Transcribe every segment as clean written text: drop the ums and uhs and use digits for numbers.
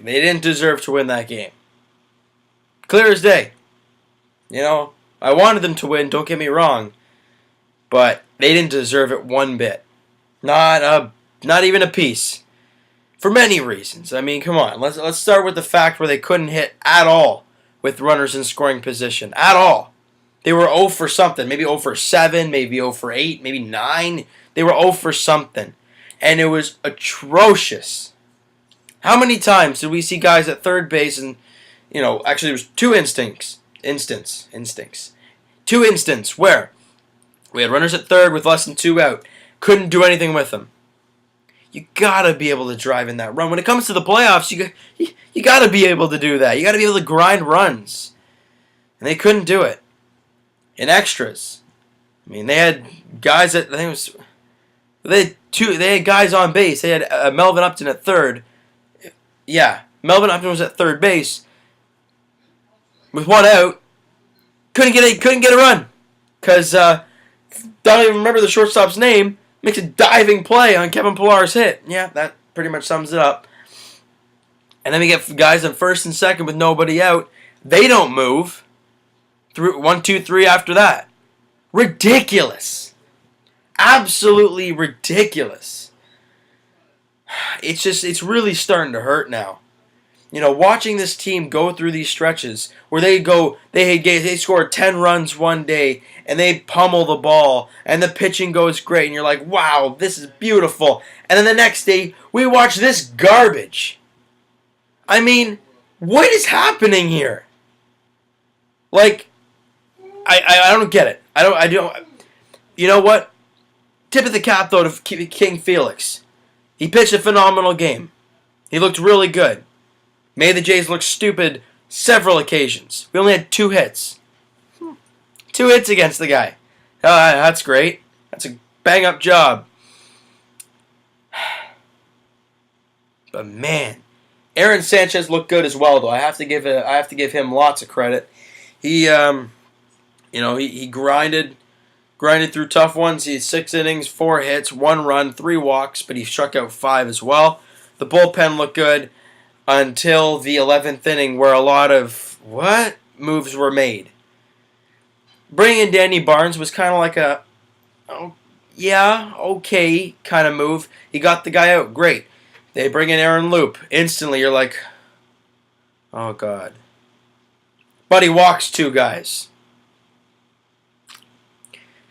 They didn't deserve to win that game. Clear as day. I wanted them to win, don't get me wrong. But they didn't deserve it one bit. Not even a piece. For many reasons. I mean, come on. Let's start with the fact where they couldn't hit at all with runners in scoring position. At all. They were 0 for something. Maybe 0 for 7, maybe 0 for 8, maybe 9. They were 0 for something. And it was atrocious. How many times did we see guys at third base and, actually there was two instincts where we had runners at third with less than 2 out. Couldn't do anything with them. You gotta be able to drive in that run. When it comes to the playoffs, you gotta be able to do that. You gotta be able to grind runs. And they couldn't do it. In extras. I mean, they had guys at, I think it was, they had guys on base. They had Melvin Upton at third. Yeah, Melvin Upton was at third base with 1 out. Couldn't get a run because don't even remember the shortstop's name. Makes a diving play on Kevin Pillar's hit. Yeah, that pretty much sums it up. And then we get guys on first and second with nobody out. They don't move. 1, 2, 3 after that. Ridiculous. Absolutely ridiculous. It's really starting to hurt now. Watching this team go through these stretches where they score 10 runs one day and they pummel the ball and the pitching goes great and you're like, wow, this is beautiful. And then the next day we watch this garbage. I mean, what is happening here? Like, I don't get it. I don't. You know what? Tip of the cap though to King Felix. He pitched a phenomenal game. He looked really good. Made the Jays look stupid several occasions. We only had 2 hits. 2 hits against the guy. That's great. That's a bang-up job. But man, Aaron Sanchez looked good as well, though. I have to give him lots of credit. He he grinded through tough ones. He had 6 innings, 4 hits, 1 run, 3 walks, but he struck out 5 as well. The bullpen looked good until the 11th inning where a lot of moves were made. Bringing in Danny Barnes was kind of like a, okay kind of move. He got the guy out. Great. They bring in Aaron Loop. Instantly you're like, oh God. But he walks 2 guys.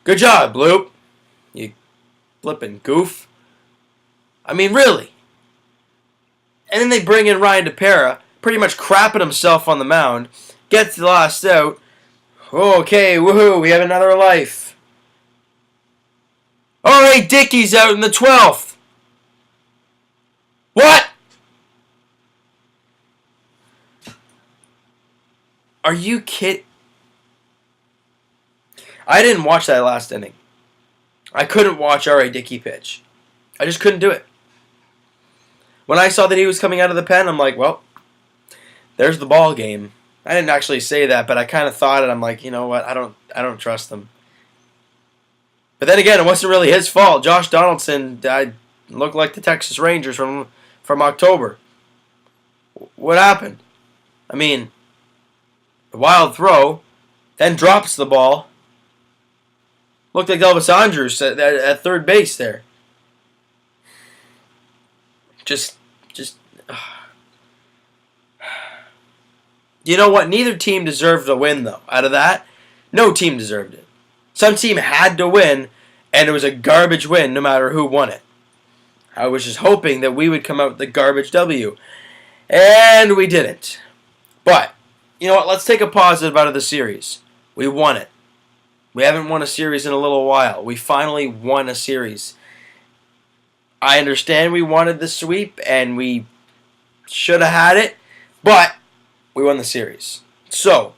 Good job, Loop. You flippin' goof. I mean, really. And then they bring in Ryan DePera, pretty much crapping himself on the mound, gets the last out. Okay, woohoo, we have another life. All right, Dickey's out in the 12th. What? Are you kidding? I didn't watch that last inning. I couldn't watch R.A. Dickey pitch. I just couldn't do it. When I saw that he was coming out of the pen, I'm like, well, there's the ball game. I didn't actually say that, but I kind of thought it. I'm like, you know what? I don't trust them. But then again, it wasn't really his fault. Josh Donaldson looked like the Texas Rangers from October. What happened? I mean, a wild throw, then drops the ball. Looked like Elvis Andrus at third base there. Just. You know what? Neither team deserved a win, though. Out of that, no team deserved it. Some team had to win, and it was a garbage win no matter who won it. I was just hoping that we would come out with the garbage W. And we didn't. But, you know what? Let's take a positive out of the series. We won it. We haven't won a series in a little while. We finally won a series. I understand we wanted the sweep, and we should have had it, but we won the series. So,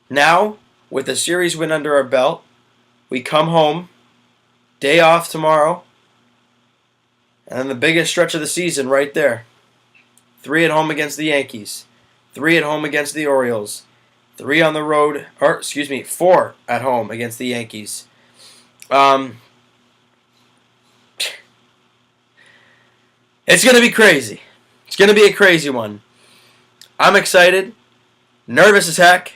now, with the series win under our belt, we come home, day off tomorrow, and then the biggest stretch of the season right there. 3 at home against the Yankees, 3 at home against the Orioles, 4 at home against the Yankees. It's going to be crazy. It's going to be a crazy one. I'm excited, nervous as heck,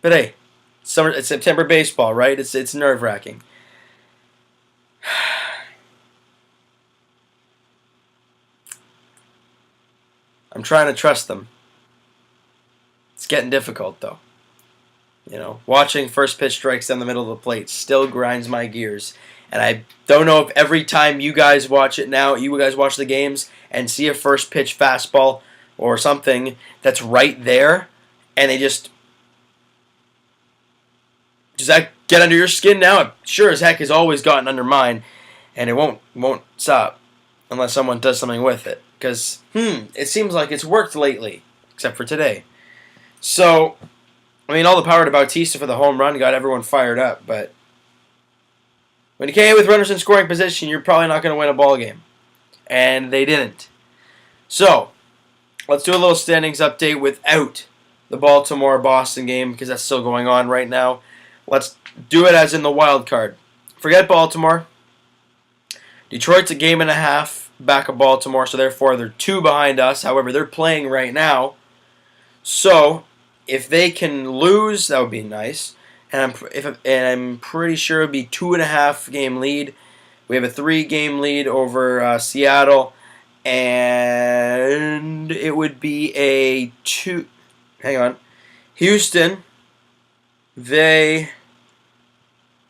but hey, it's September baseball, right? It's nerve-wracking. I'm trying to trust them. It's getting difficult, though. You know, watching first pitch strikes down the middle of the plate still grinds my gears. And I don't know if every time you guys watch it now, you guys watch the games and see a first pitch fastball or something that's right there, and they just does that get under your skin now? It sure as heck has always gotten under mine, and it won't stop unless someone does something with it. Because it seems like it's worked lately, except for today. So, I mean, all the power to Bautista for the home run got everyone fired up, but when you can't hit with runners in scoring position, you're probably not going to win a ball game, and they didn't. So, let's do a little standings update without the Baltimore-Boston game because that's still going on right now. Let's do it as in the wild card. Forget Baltimore. Detroit's a game and a half back of Baltimore, so therefore they're 2 behind us. However, they're playing right now. So, if they can lose, that would be nice. And I'm pretty sure it would be 2.5 game lead. We have a 3-game lead over Seattle. And it would be a 2... Hang on. Houston, they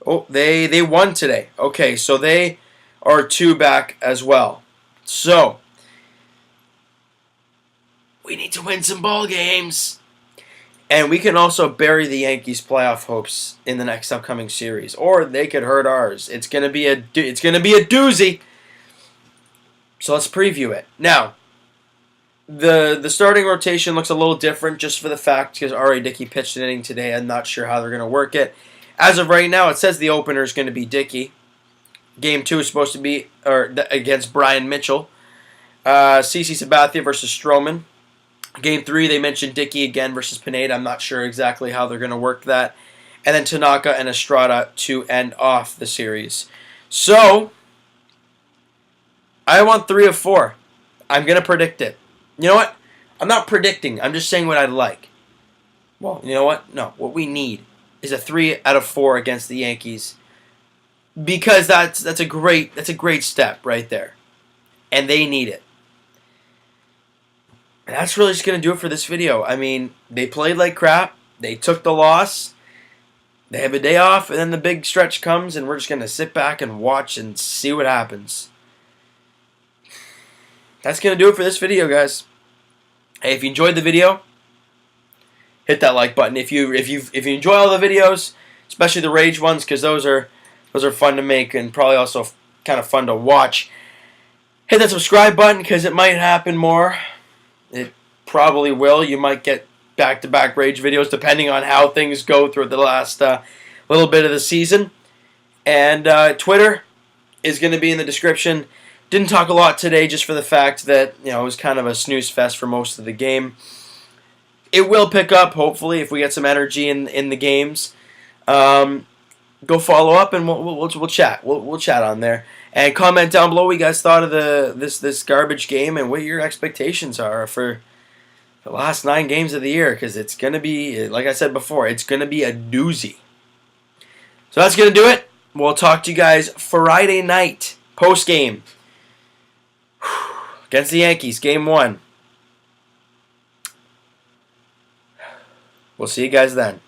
won today. Okay, so they are 2 back as well. So, we need to win some ball games. And we can also bury the Yankees' playoff hopes in the next upcoming series, or they could hurt ours. It's gonna be a doozy. So let's preview it now. The starting rotation looks a little different, just for the fact because R.A. Dickey pitched an inning today. I'm not sure how they're gonna work it. As of right now, it says the opener is going to be Dickey. Game 2 is supposed to be against Brian Mitchell. CC Sabathia versus Stroman. Game 3, they mentioned Dickey again versus Pineda. I'm not sure exactly how they're going to work that. And then Tanaka and Estrada to end off the series. So, I want 3 of 4. I'm going to predict it. You know what? I'm not predicting. I'm just saying what I'd like. Well, you know what? No, what we need is a 3 out of 4 against the Yankees. Because that's a great step right there. And they need it. And that's really just going to do it for this video. I mean, they played like crap. They took the loss. They have a day off, and then the big stretch comes, and we're just going to sit back and watch and see what happens. That's going to do it for this video, guys. Hey, if you enjoyed the video, hit that like button. If you enjoy all the videos, especially the rage ones, because those are fun to make and probably also kind of fun to watch. Hit that subscribe button because it might happen more. It probably will. You might get back-to-back rage videos depending on how things go through the last little bit of the season. And Twitter is going to be in the description. Didn't talk a lot today just for the fact that it was kind of a snooze fest for most of the game. It will pick up, hopefully, if we get some energy in the games. Go follow up and we'll chat. We'll chat on there. And comment down below what you guys thought of this garbage game and what your expectations are for the last 9 games of the year, because it's going to be, like I said before, it's going to be a doozy. So that's going to do it. We'll talk to you guys Friday night, post-game, against the Yankees, Game 1. We'll see you guys then.